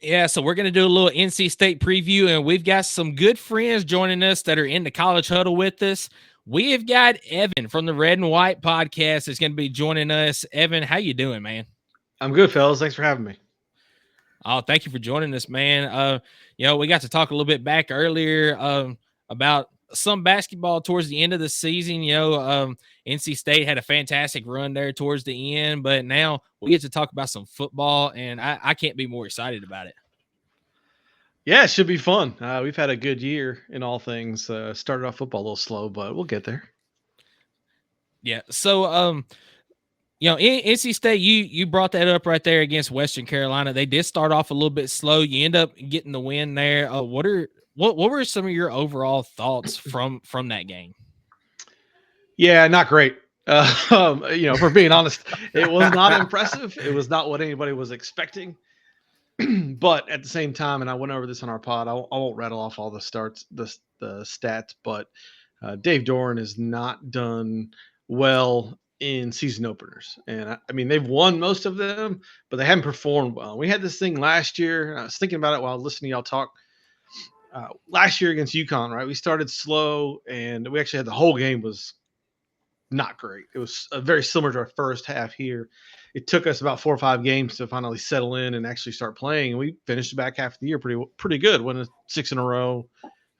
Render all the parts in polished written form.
Yeah, so we're going to do a little NC State preview, and we've got some good friends joining us that are in the College Huddle with us. We have got Evan from the Red and White podcast is going to be joining us. Evan, how you doing, man? I'm good, fellas. Thanks for having me. Oh, thank you for joining us, man. We got to talk a little bit back earlier about some basketball towards the end of the season. NC State had a fantastic run there towards the end, but now we get to talk about some football, and I can't be more excited about it. Yeah, it should be fun. We've had a good year in all things. Started off football a little slow, but we'll get there. Yeah. So, NC State, you brought that up right there against Western Carolina. They did start off a little bit slow. You end up getting the win there. What were some of your overall thoughts from that game? Yeah, not great. For being honest, it was not impressive. It was not what anybody was expecting. But at the same time, and I went over this on our pod, I won't rattle off all the stats, but Dave Doran has not done well in season openers. And I mean, they've won most of them, but they haven't performed well. We had this thing last year. I was thinking about it while listening to y'all talk. Last year against UConn, right? We started slow, and we actually had the whole game was not great. It was very similar to our first half here. It took us about 4 or 5 games to finally settle in and actually start playing. And we finished the back half of the year pretty good. Won 6 in a row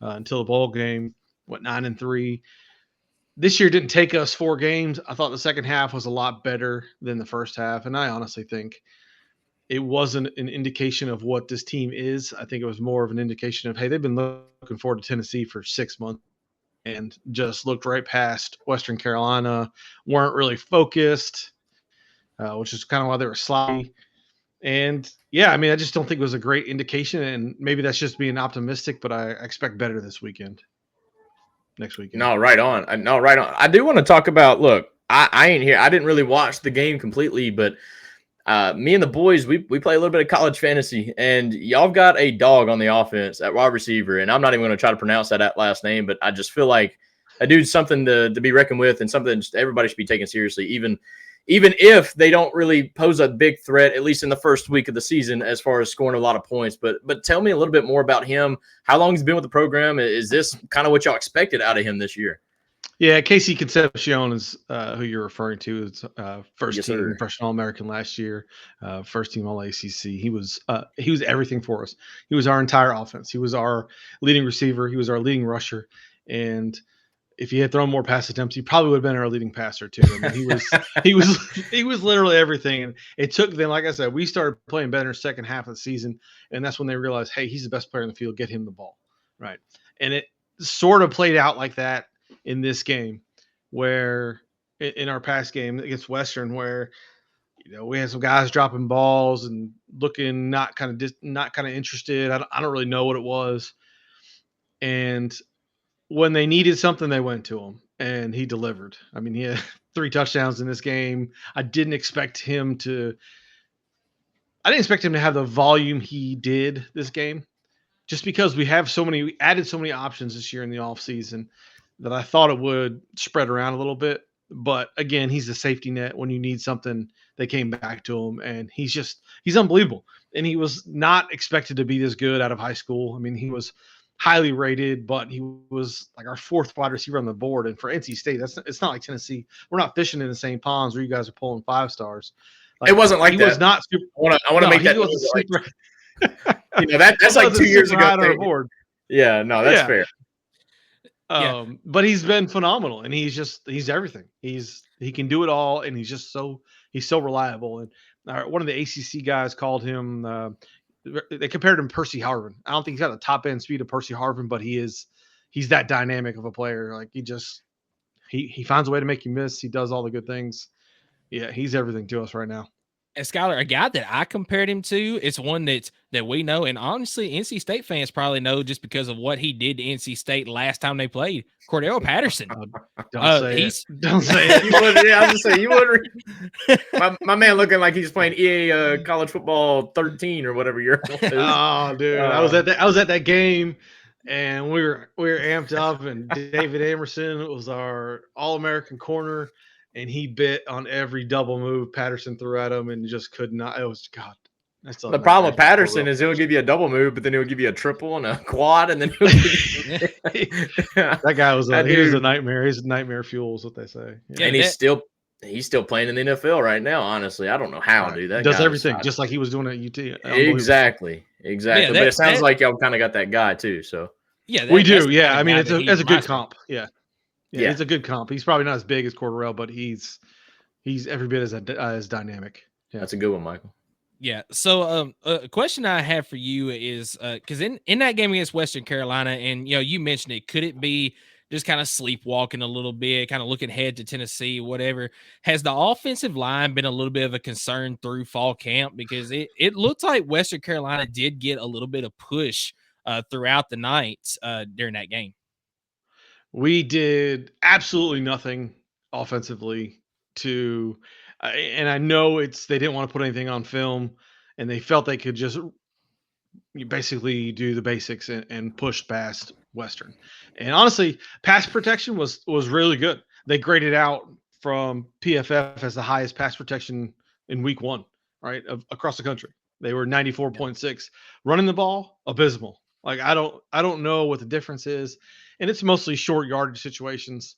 until the bowl game. Went 9-3. This year didn't take us 4 games. I thought the second half was a lot better than the first half, and I honestly think it wasn't an indication of what this team is. I think it was more of an indication of, hey, they've been looking forward to Tennessee for 6 months and just looked right past Western Carolina, weren't really focused, which is kind of why they were sloppy. And yeah, I mean, I just don't think it was a great indication, and maybe that's just being optimistic, but I expect better this weekend. Next weekend. No, right on. No, right on. I do want to talk about. Look, I ain't here. I didn't really watch the game completely, but me and the boys, we play a little bit of college fantasy, and y'all got a dog on the offense at wide receiver, and I'm not even going to try to pronounce that last name, but I just feel like a dude's something to be reckoned with, and something just everybody should be taking seriously, even if they don't really pose a big threat, at least in the first week of the season, as far as scoring a lot of points. But tell me a little bit more about him. How long he's been with the program? Is this kind of what y'all expected out of him this year? Yeah, Casey Concepcion is who you're referring to. It's first team sir. Freshman All-American last year, first team All-ACC. He was everything for us. He was our entire offense. He was our leading receiver. He was our leading rusher. And if he had thrown more pass attempts, he probably would have been our leading passer too. I mean, he was literally everything. And it took them, like I said, we started playing better in the second half of the season, and that's when they realized, hey, he's the best player in the field. Get him the ball, right? And it sort of played out like that in this game, where in our past game against Western, where we had some guys dropping balls and looking not kind of interested. I don't really know what it was, and when they needed something, they went to him, and he delivered. I mean, he had 3 touchdowns in this game. I didn't expect him to have the volume he did this game, just because we added so many options this year in the offseason that I thought it would spread around a little bit. But again, he's a safety net. When you need something, they came back to him, and he's unbelievable. And he was not expected to be this good out of high school. I mean, he was highly rated, but he was like our 4th wide receiver on the board. And for NC State, it's not like Tennessee. We're not fishing in the same ponds where you guys are pulling 5 stars. It wasn't like he that. Was not super. I want to make that. Super, that's like 2 years ago. On board. Yeah, no, that's fair. But he's been phenomenal, and he's everything. He can do it all, and he's so reliable. And one of the ACC guys called him. They compared him to Percy Harvin. I don't think he's got the top end speed of Percy Harvin, but he's that dynamic of a player. Like he finds a way to make you miss. He does all the good things. Yeah, he's everything to us right now. And Skylar, a guy that I compared him to, it's one that we know, and honestly, NC State fans probably know just because of what he did to NC State last time they played. Cordell Patterson. Don't say it. You would, yeah, I was gonna say you would. My man looking like he's playing EA College Football 13 or whatever year. Oh, dude, I was at that game, and we were amped up, and David Emerson was our All-American corner. And he bit on every double move Patterson threw at him, and just could not. It was God. That's a The problem nightmare with for Patterson real. is he'll give you a double move, but then he'll give you a triple and a quad, and then he'll give you That guy was That he was a dude- nightmare. He's a nightmare fuel is what they say. Yeah, and he's still playing in the NFL right now. Honestly, I don't know how, Right. dude. That Does guy everything just like he was doing at UT. exactly. Yeah, But it sounds like y'all kind of got that guy too. So Yeah, We that's do. the Yeah, kind of I mean guy it's that he a good reminds me of. comp. Yeah, Yeah. it's a good comp. He's probably not as big as Cordarrelle, but he's every bit as dynamic. Yeah. that's a good one, Michael. Yeah. So, a question I have for you is, because in that game against Western Carolina, and you mentioned it, could it be just kind of sleepwalking a little bit, kind of looking ahead to Tennessee, whatever? Has the offensive line been a little bit of a concern through fall camp? Because it looked like Western Carolina did get a little bit of push throughout the night during that game. We did absolutely nothing offensively to, and I know they didn't want to put anything on film, and they felt they could just basically do the basics and push past Western. And honestly, pass protection was really good. They graded out from PFF as the highest pass protection in week 1, right, across the country. They were 94.6. Running the ball, abysmal. Like I don't know what the difference is, and it's mostly short yardage situations.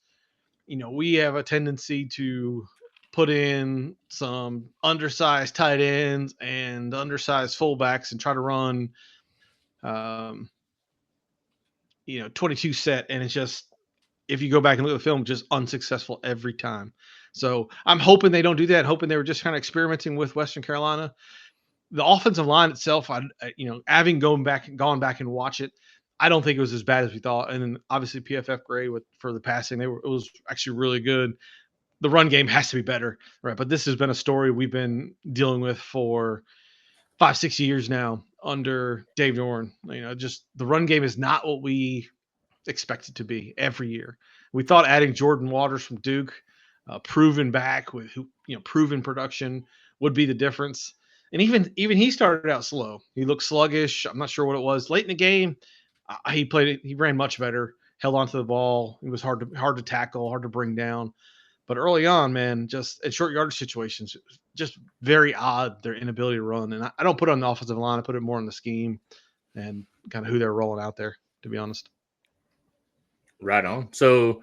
We have a tendency to put in some undersized tight ends and undersized fullbacks and try to run, 22 set, and it's just, if you go back and look at the film, just unsuccessful every time. So I'm hoping they don't do that. Hoping they were just kind of experimenting with Western Carolina. The offensive line itself, having gone back and watch it, I don't think it was as bad as we thought. And then obviously PFF grade for the passing, it was actually really good. The run game has to be better, right? But this has been a story we've been dealing with for 5-6 years now under Dave Doran. Just the run game is not what we expect it to be every year. We thought adding Jordan Waters from Duke, proven back with proven production, would be the difference. And even he started out slow. He looked sluggish. I'm not sure what it was. Late in the game, he ran much better, held onto the ball. It was hard to tackle, hard to bring down. But early on, man, just in short yardage situations, just very odd, their inability to run. And I don't put it on the offensive line. I put it more on the scheme and kind of who they're rolling out there, to be honest. Right on. So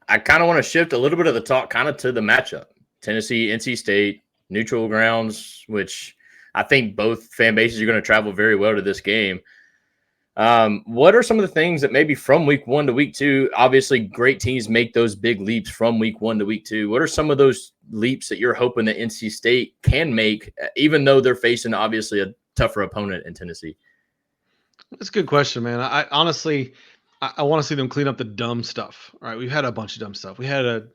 I kind of want to shift a little bit of the talk kind of to the matchup. Tennessee, NC State, neutral grounds, which I think both fan bases are going to travel very well to this game. What are some of the things that maybe from week 1 to week 2, obviously great teams make those big leaps from week 1 to week 2. What are some of those leaps that you're hoping that NC State can make, even though they're facing obviously a tougher opponent in Tennessee? That's a good question, man. I honestly, I want to see them clean up the dumb stuff. All right, we've had a bunch of dumb stuff. We had a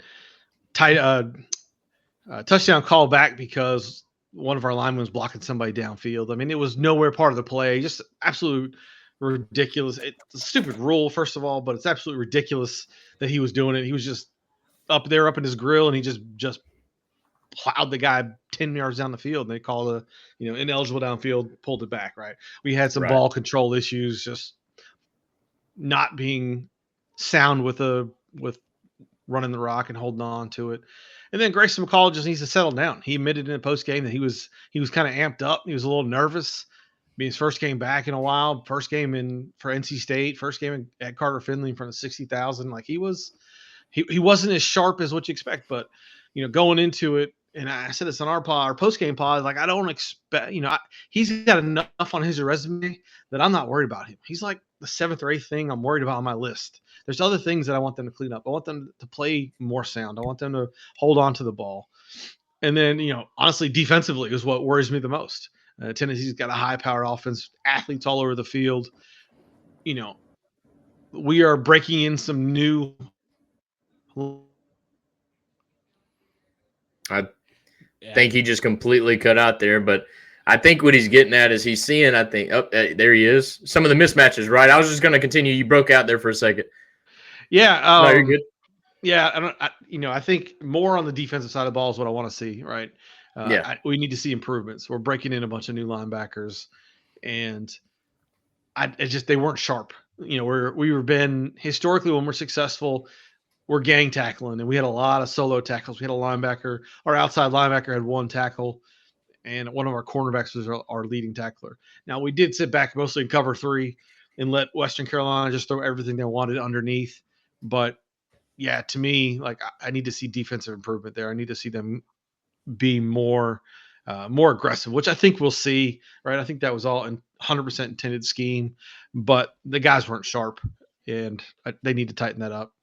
touchdown call back because one of our linemen was blocking somebody downfield. I mean, it was nowhere part of the play. Just absolute ridiculous. It's a stupid rule, first of all, but it's absolutely ridiculous that he was doing it. He was just up in his grill, and he just plowed the guy 10 yards down the field, and they called a ineligible downfield, pulled it back. Right. We had some ball control issues, just not being sound with running the rock and holding on to it. And then Grayson McCall just needs to settle down. He admitted in the post game that he was kind of amped up. He was a little nervous. Being his first game back in a while, first game for NC State, first game at Carter Finley in front of 60,000. Like he wasn't as sharp as what you expect, but going into it, and I said this on our post game pod, like I don't expect, he's got enough on his resume that I'm not worried about him. He's like the 7th or 8th thing I'm worried about on my list. There's other things that I want them to clean up. I want them to play more sound. I want them to hold on to the ball. And then, honestly, defensively is what worries me the most. Tennessee's got a high-powered offense, athletes all over the field. We are breaking in some new. I think he just completely cut out there, but I think what he's getting at is he's seeing, there he is. Some of the mismatches, right? I was just going to continue. You broke out there for a second. Yeah. No, you're good. Yeah. I think more on the defensive side of the ball is what I want to see, right? We need to see improvements. We're breaking in a bunch of new linebackers, and they weren't sharp. We've been historically, when we're successful, we're gang tackling, and we had a lot of solo tackles. We had a linebacker, our outside linebacker had 1 tackle, and one of our cornerbacks was our leading tackler. Now, we did sit back mostly in cover 3 and let Western Carolina just throw everything they wanted underneath. But yeah, to me, like I need to see defensive improvement there. I need to see them be more aggressive, which I think we'll see. Right, I think that was all in 100% intended scheme, but the guys weren't sharp, and they need to tighten that up.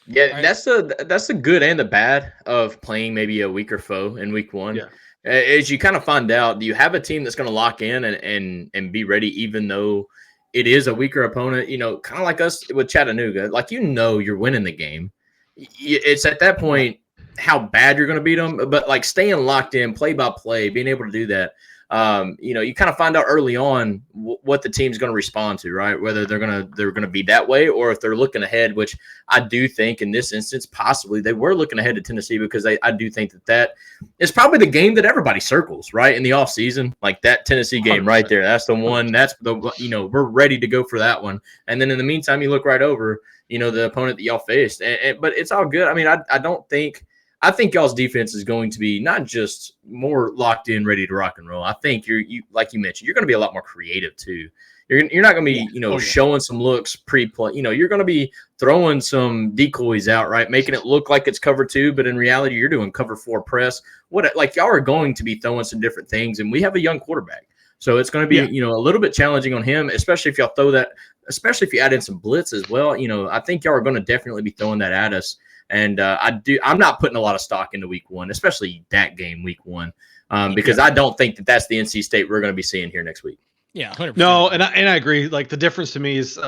Yeah, Right. that's the good and the bad of playing maybe a weaker foe in week 1. Yeah. As you kind of find out, do you have a team that's going to lock in and be ready, even though it is a weaker opponent? You know, kind of like us with Chattanooga, like you're winning the game. It's at that point how bad you're going to beat them, but like staying locked in, play by play, being able to do that. You kind of find out early on what the team's going to respond to, right? Whether they're going to be that way or if they're looking ahead, which I do think in this instance, possibly they were looking ahead to Tennessee because I do think that is probably the game that everybody circles, right? In the off season, like that Tennessee game 100%. right there. That's the one. That's we're ready to go for that one. And then in the meantime, you look right over, the opponent that y'all faced, but it's all good. I mean, I think y'all's defense is going to be not just more locked in, ready to rock and roll. I think you like you mentioned, you're going to be a lot more creative too. You're not going to be, showing some looks pre-play. You're going to be throwing some decoys out, right? Making it look like it's cover 2, but in reality, you're doing cover 4 press. Y'all are going to be throwing some different things, and we have a young quarterback. So it's going to be, a little bit challenging on him, especially if y'all throw that, especially if you add in some blitz as well. I think y'all are going to definitely be throwing that at us. And I'm not putting a lot of stock into week 1, especially that game week 1, because I don't think that's the NC State we're going to be seeing here next week. Yeah, 100%. No, and I agree. Like the difference to me is,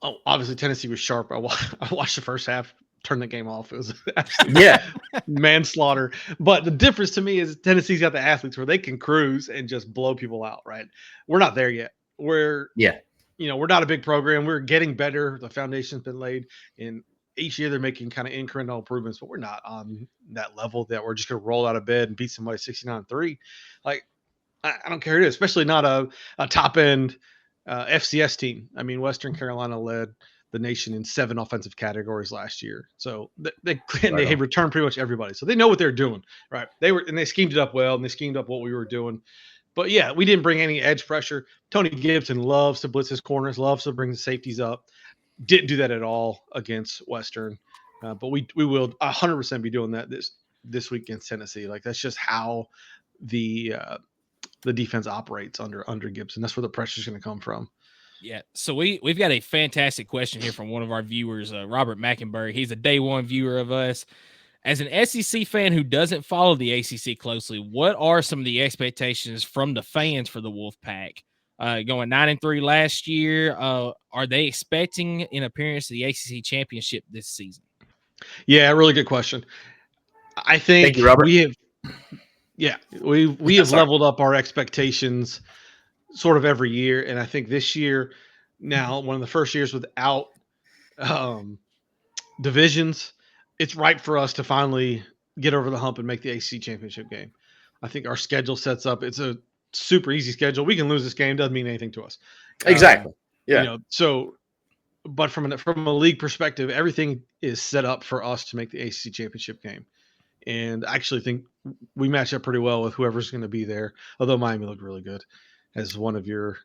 obviously Tennessee was sharp. I watched the first half, turned the game off. It was manslaughter. But the difference to me is Tennessee's got the athletes where they can cruise and just blow people out. Right? We're not there yet. We're not a big program. We're getting better. The foundation's been laid, and each year they're making kind of incremental improvements, but we're not on that level that we're just going to roll out of bed and beat somebody 69-3. Like, I don't care who it is, especially not a top end FCS team. I mean, Western Carolina led the nation in 7 offensive categories last year. So they returned pretty much everybody. So they know what they're doing, right? They schemed it up well, and they schemed up what we were doing. But yeah, we didn't bring any edge pressure. Tony Gibson loves to blitz his corners, loves to bring the safeties up. Didn't do that at all against Western, but we will 100% be doing that this week against Tennessee. Like that's just how the defense operates under Gibson. That's where the pressure is going to come from. Yeah. So we've got a fantastic question here from one of our viewers, Robert Mackenberg. He's a day one viewer of us. As an SEC fan who doesn't follow the ACC closely, what are some of the expectations from the fans for the Wolfpack? Going 9-3 last year, are they expecting an appearance at the ACC championship this season? Yeah, really good question. I think Thank you, Robert. we have leveled up our expectations sort of every year, and I think this year, now one of the first years without divisions, it's right for us to finally get over the hump and make the ACC championship game. I think our schedule sets up. It's a super easy schedule. We can lose this game. Doesn't mean anything to us. Exactly. But from a league perspective, everything is set up for us to make the ACC championship game. And I actually think we match up pretty well with whoever's going to be there. Although Miami looked really good, as one of your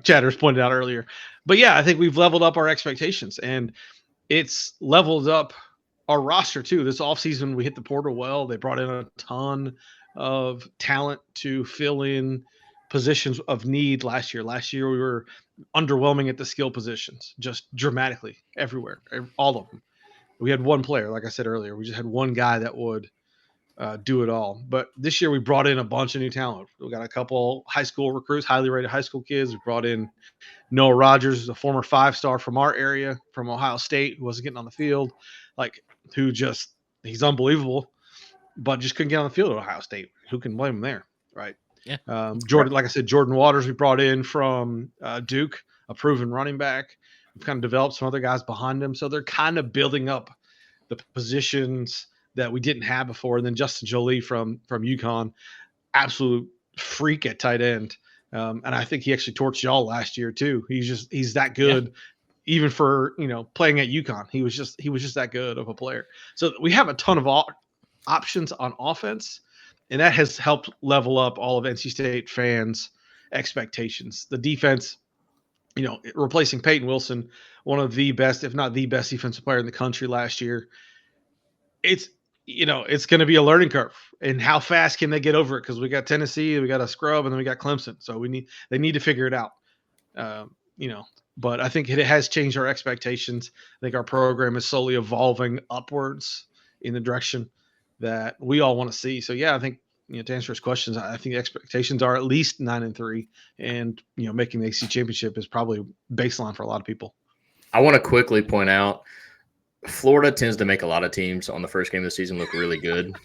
chatters pointed out earlier. But yeah, I think we've leveled up our expectations, and it's leveled up our roster too. This offseason, we hit the portal well. They brought in a ton of talent to fill in positions of need last year. Last year, we were underwhelming at the skill positions, just dramatically everywhere, all of them. We had one player, like I said earlier. We just had one guy that would do it all. But this year, we brought in a bunch of new talent. We got a couple high school recruits, highly rated high school kids. We brought in Noah Rogers, a former 5-star from our area, from Ohio State, who wasn't getting on the field, he's unbelievable, but just couldn't get on the field at Ohio State. Who can blame him there, right? Yeah. Jordan Waters, we brought in from Duke, a proven running back. We've kind of developed some other guys behind him. So they're kind of building up the positions that we didn't have before. And then Justin Jolie from UConn, absolute freak at tight end. And I think he actually torched y'all last year too. He's that good. Yeah. Even for, playing at UConn, he was just that good of a player. So we have a ton of options on offense. and that has helped level up all of NC State fans' expectations. The defense, replacing Peyton Wilson, one of the best, if not the best defensive player in the country last year. It's going to be a learning curve, and how fast can they get over it? Because we got Tennessee, we got a scrub, and then we got Clemson. So they need to figure it out. But I think it has changed our expectations. I think our program is slowly evolving upwards in the direction that we all want to see. So yeah, I think to answer his questions, I think the expectations are at least 9-3, and making the AC championship is probably baseline for a lot of people. I want to quickly point out, Florida tends to make a lot of teams on the first game of the season look really good.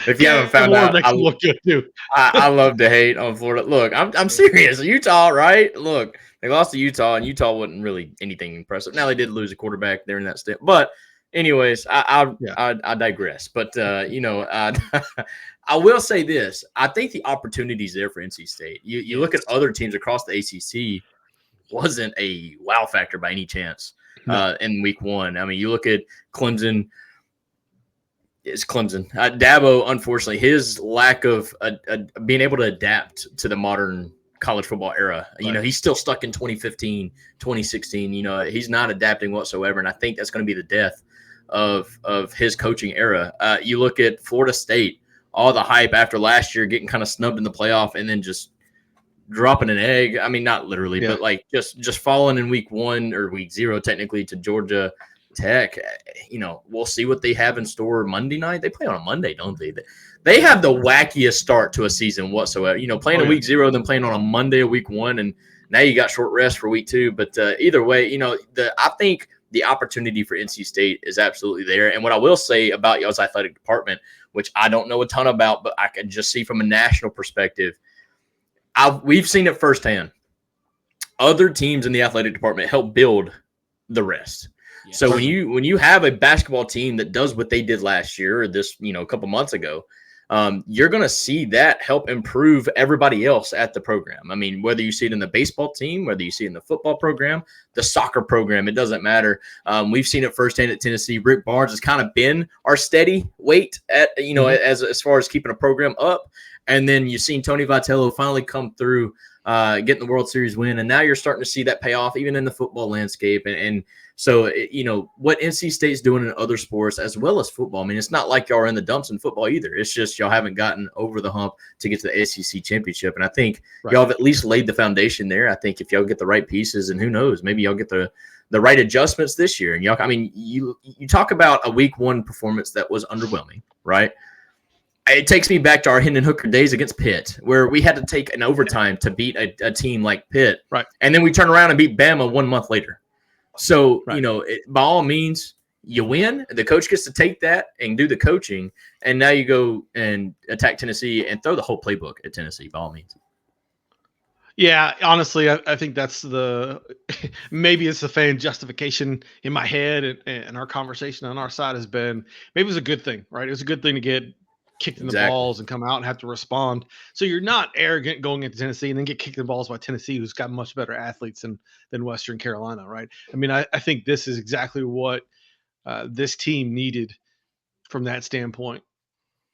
If you haven't found out, I love to hate on Florida. Look, I'm serious. Utah, right? Look, they lost to Utah, and Utah wasn't really anything impressive. Now they did lose a quarterback there in that state, but anyways, I digress. But I will say this: I think the opportunity's there for NC State. You look at other teams across the ACC. Wasn't a wow factor by any chance in week one. I mean, you look at Clemson. It's Clemson. Dabo, unfortunately, his lack of being able to adapt to the modern college football era. Right. He's still stuck in 2015, 2016. He's not adapting whatsoever, and I think that's going to be the death of his coaching era. You look at Florida State, all the hype after last year, getting kind of snubbed in the playoff, and then just dropping an egg. I mean, not literally, but like just falling in week one or week 0, technically, to Georgia Tech. We'll see what they have in store Monday night. They play on a Monday, don't they? They have the wackiest start to a season whatsoever. Playing a week 0, then playing on a Monday of week 1, and now you got short rest for week 2. But either way, I think the opportunity for NC State is absolutely there. And what I will say about y'all's athletic department, which I don't know a ton about, but I can just see from a national perspective, we've seen it firsthand. Other teams in the athletic department help build the rest. Yeah. So when you have a basketball team that does what they did last year or this, a couple months ago, you're going to see that help improve everybody else at the program. I mean, whether you see it in the baseball team, whether you see it in the football program, the soccer program, it doesn't matter. We've seen it firsthand at Tennessee. Rick Barnes has kind of been our steady weight at, as far as keeping a program up. And then you've seen Tony Vitello finally come through, getting the World Series win. And now you're starting to see that pay off even in the football landscape. And so, what NC State's doing in other sports as well as football, I mean, it's not like y'all are in the dumps in football either. It's just y'all haven't gotten over the hump to get to the ACC championship. And I think y'all have at least laid the foundation there. I think if y'all get the right pieces, and who knows, maybe y'all get the right adjustments this year. And y'all, I mean, you talk about a week 1 performance that was underwhelming, right? It takes me back to our Hendon Hooker days against Pitt, where we had to take an overtime to beat a team like Pitt. Right. And then we turn around and beat Bama 1 month later. So, by all means, you win. The coach gets to take that and do the coaching. And now you go and attack Tennessee and throw the whole playbook at Tennessee, by all means. Yeah, honestly, I think that's maybe it's the fan justification in my head. And our conversation on our side has been, maybe it was a good thing, right? It was a good thing to get kicked in the balls and come out and have to respond. So you're not arrogant going into Tennessee and then get kicked in the balls by Tennessee, who's got much better athletes than Western Carolina, right? I mean, I think this is exactly what this team needed from that standpoint.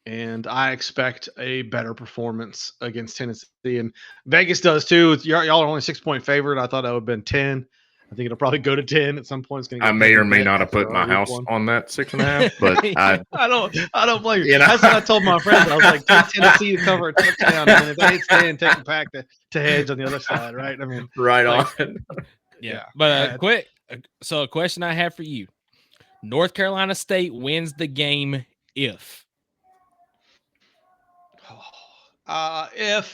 And I expect a better performance against Tennessee. And Vegas does too. Y'all are only 6-point favorite. I thought that would have been 10. I think it'll probably go to 10 at some point. It's gonna I may or may not have put my house on that 6.5, but I don't blame you. That's what I told my friends. I was like, take Tennessee to cover a touchdown, and if they hit 10, take them back to hedge on the other side, right? I mean, right on. Yeah. But so a question I have for you: North Carolina State wins the game if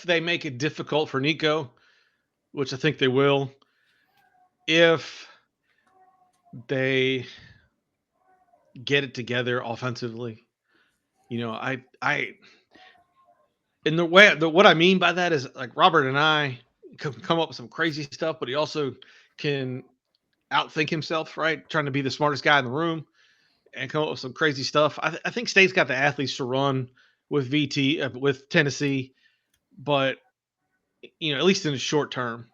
they make it difficult for Nico, which I think they will. If they get it together offensively, I in the way what I mean by that is, like, Robert and I can come up with some crazy stuff, but he also can outthink himself, right? Trying to be the smartest guy in the room and come up with some crazy stuff. I think State's got the athletes to run with with Tennessee, but at least in the short term,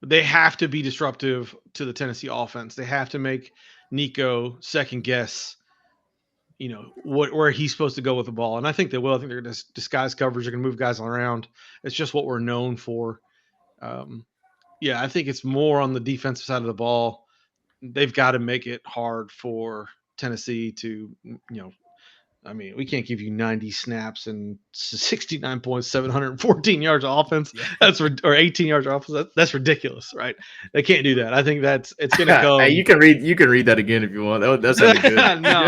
they have to be disruptive to the Tennessee offense. They have to make Nico second guess where he's supposed to go with the ball. And I think they will. I think they're going to disguise coverage. They're going to move guys around. It's just what we're known for. I think it's more on the defensive side of the ball. They've got to make it hard for Tennessee to, we can't give you 90 snaps and 69 points, 714 yards of offense. Yeah. Or 18 yards of offense. That's ridiculous, right? They can't do that. I think it's going to go. Hey, you can read that again if you want. That's good. No.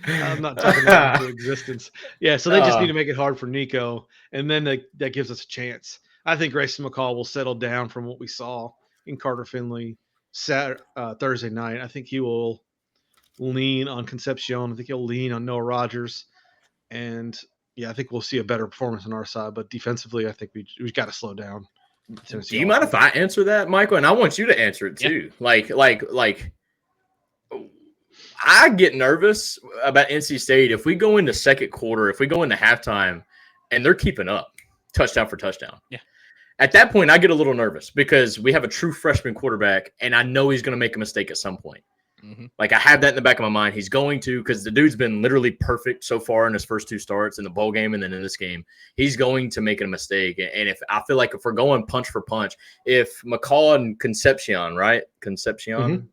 I'm not talking about into existence. Yeah, so they just need to make it hard for Nico, and then that gives us a chance. I think Grayson McCall will settle down from what we saw in Carter Finley Thursday night. I think he will lean on Concepcion. I think he'll lean on Noah Rogers. And, I think we'll see a better performance on our side. But defensively, I think we've got to slow down. Do you mind if I answer that, Michael? And I want you to answer it too. Yeah. Like, I get nervous about NC State if we go into second quarter, if we go into halftime, and they're keeping up touchdown for touchdown. Yeah. At that point, I get a little nervous because we have a true freshman quarterback, and I know he's going to make a mistake at some point. Mm-hmm. Like, I have that in the back of my mind. He's going to, because the dude's been literally perfect so far in his first two starts in the bowl game and then in this game. He's going to make a mistake. And if we're going punch for punch, if McCall and Concepcion, right? Mm-hmm.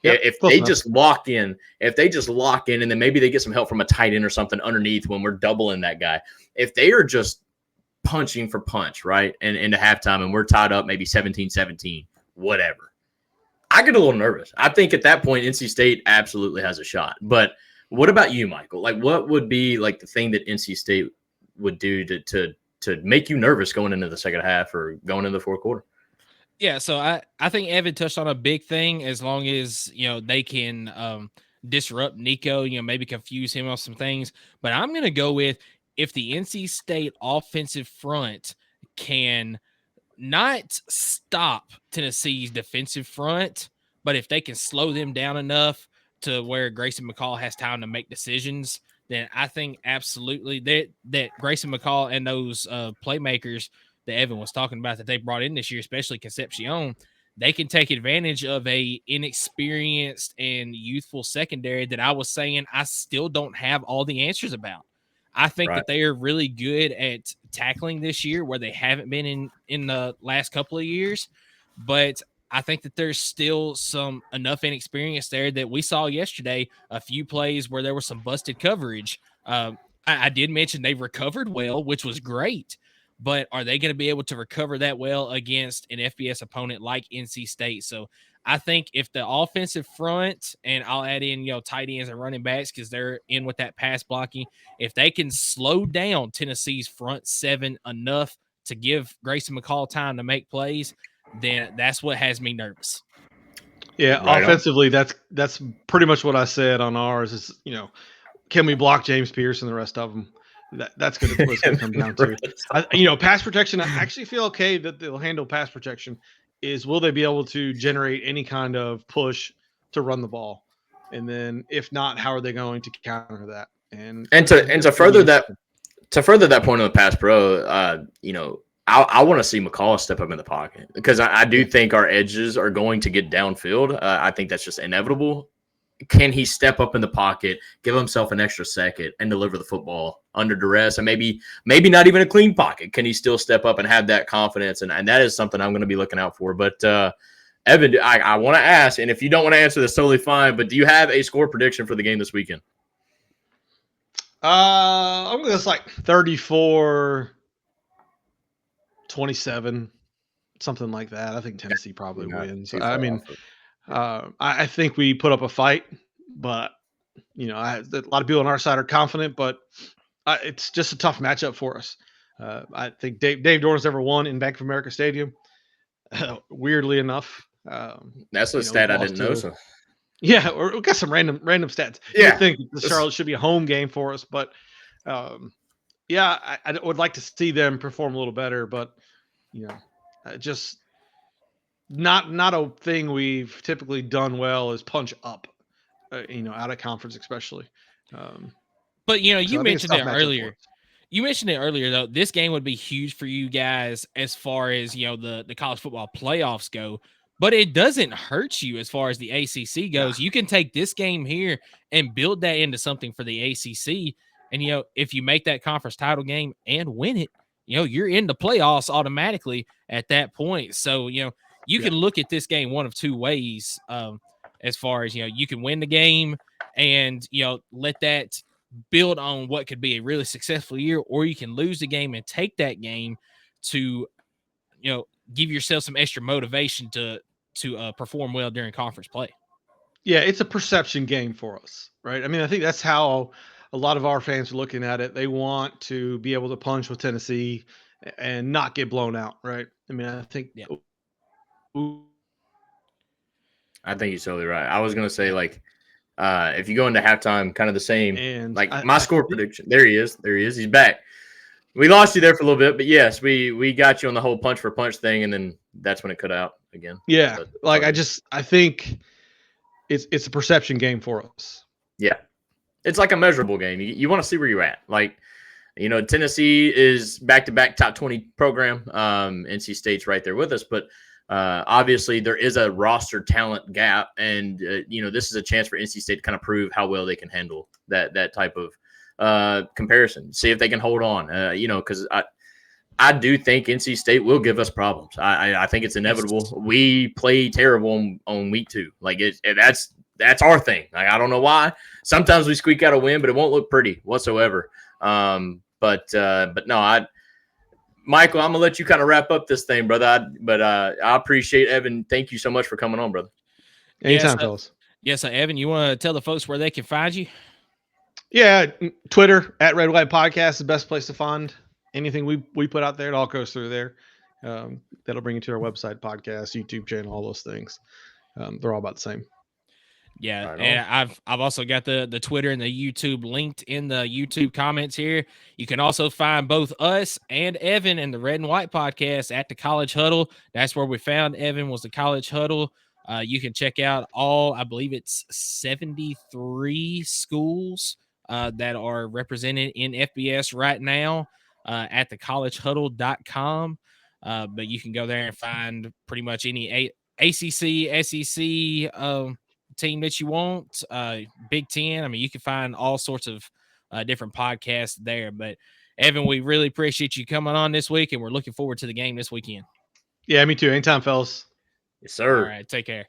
Yep, if they just lock in, and then maybe they get some help from a tight end or something underneath when we're doubling that guy. If they are just punching for punch, right, and into halftime, and we're tied up maybe 17-17, whatever, I get a little nervous. I think at that point, NC State absolutely has a shot. But what about you, Michael? Like, what would be like the thing that NC State would do to make you nervous going into the second half or going into the fourth quarter? Yeah, so I think Evan touched on a big thing. As long as they can disrupt Nico, maybe confuse him on some things. But I'm going to go with, if the NC State offensive front can not stop Tennessee's defensive front, but if they can slow them down enough to where Grayson McCall has time to make decisions, then I think absolutely that Grayson McCall and those playmakers that Evan was talking about that they brought in this year, especially Concepcion, they can take advantage of a inexperienced and youthful secondary that I was saying I still don't have all the answers about. I think that they are really good at tackling this year where they haven't been in the last couple of years. But I think that there's still enough inexperience there that we saw yesterday, a few plays where there was some busted coverage. I did mention they recovered well, which was great. But are they going to be able to recover that well against an FBS opponent like NC State? So I think if the offensive front, and I'll add in, tight ends and running backs because they're in with that pass blocking, if they can slow down Tennessee's front seven enough to give Grayson McCall time to make plays, then that's what has me nervous. Yeah, right, offensively, that's pretty much what I said on ours is, can we block James Pierce and the rest of them? That's going to come down to. Pass protection, I actually feel okay that they'll handle pass protection. Will they be able to generate any kind of push to run the ball? And then if not, how are they going to counter that? And to further that point on the pass pro, I want to see McCall step up in the pocket because I do think our edges are going to get downfield. I think that's just inevitable. Can he step up in the pocket, give himself an extra second, and deliver the football under duress? And maybe not even a clean pocket. Can he still step up and have that confidence? And that is something I'm going to be looking out for. But, Evan, I want to ask, and if you don't want to answer this, totally fine, but do you have a score prediction for the game this weekend? I'm going to guess like 34-27, something like that. I think Tennessee probably wins. I think we put up a fight, but a lot of people on our side are confident, but it's just a tough matchup for us. I think Dave Dorn's never won in Bank of America Stadium. Weirdly enough, that's a stat I didn't know. So yeah, we got some random stats. Yeah, I think the Charlotte should be a home game for us, but I would like to see them perform a little better, but just. Not a thing we've typically done well is punch up, out of conference especially. But you mentioned it earlier. You mentioned it earlier though. This game would be huge for you guys as far as the college football playoffs go. but it doesn't hurt you as far as the ACC goes. You can take this game here and build that into something for the ACC. And, if you make that conference title game and win it, you're in the playoffs automatically at that point. So, you can look at this game one of two ways, as far as, you can win the game and, let that build on what could be a really successful year, or you can lose the game and take that game to, give yourself some extra motivation to perform well during conference play. Yeah, it's a perception game for us, right? I mean, I think that's how a lot of our fans are looking at it. They want to be able to punch with Tennessee and not get blown out, right? I mean, I think. Yeah. I think you're totally right. I was gonna say, like, if you go into halftime, kind of the same. And like my score prediction. There he is. He's back. We lost you there for a little bit, but yes, we got you on the whole punch for punch thing, and then that's when it cut out again. Yeah, But, like I think it's a perception game for us. Yeah, it's like a measurable game. You want to see where you're at. Like, Tennessee is back-to-back top 20 program. NC State's right there with us, but obviously there is a roster talent gap, and this is a chance for NC State to kind of prove how well they can handle that type of comparison. See if they can hold on. Because I do think NC State will give us problems. I think it's inevitable. We play terrible on week 2. Like that's our thing. Like, I don't know why. Sometimes we squeak out a win, but it won't look pretty whatsoever. But no, Michael, I'm gonna let you kind of wrap up this thing, brother. I appreciate Evan. Thank you so much for coming on, brother. Anytime, fellas. Yes, so Evan, you want to tell the folks where they can find you? Yeah, Twitter at Red White Podcast is the best place to find anything we put out there. It all goes through there. That'll bring you to our website, podcast, YouTube channel, all those things. They're all about the same. Yeah, Right and I've also got the Twitter and the YouTube linked in the YouTube comments here. You can also find both us and Evan and the Red and White Podcast at the College Huddle. That's where we found Evan, was the College Huddle. You can check out all, I believe it's 73 schools that are represented in FBS right now at thecollegehuddle.com. But you can go there and find pretty much any ACC, SEC team that you want, Big Ten. I mean, you can find all sorts of different podcasts there. But Evan, we really appreciate you coming on this week, and we're looking forward to the game this weekend. Yeah, me too. Anytime, fellas. Yes, sir. All right, take care.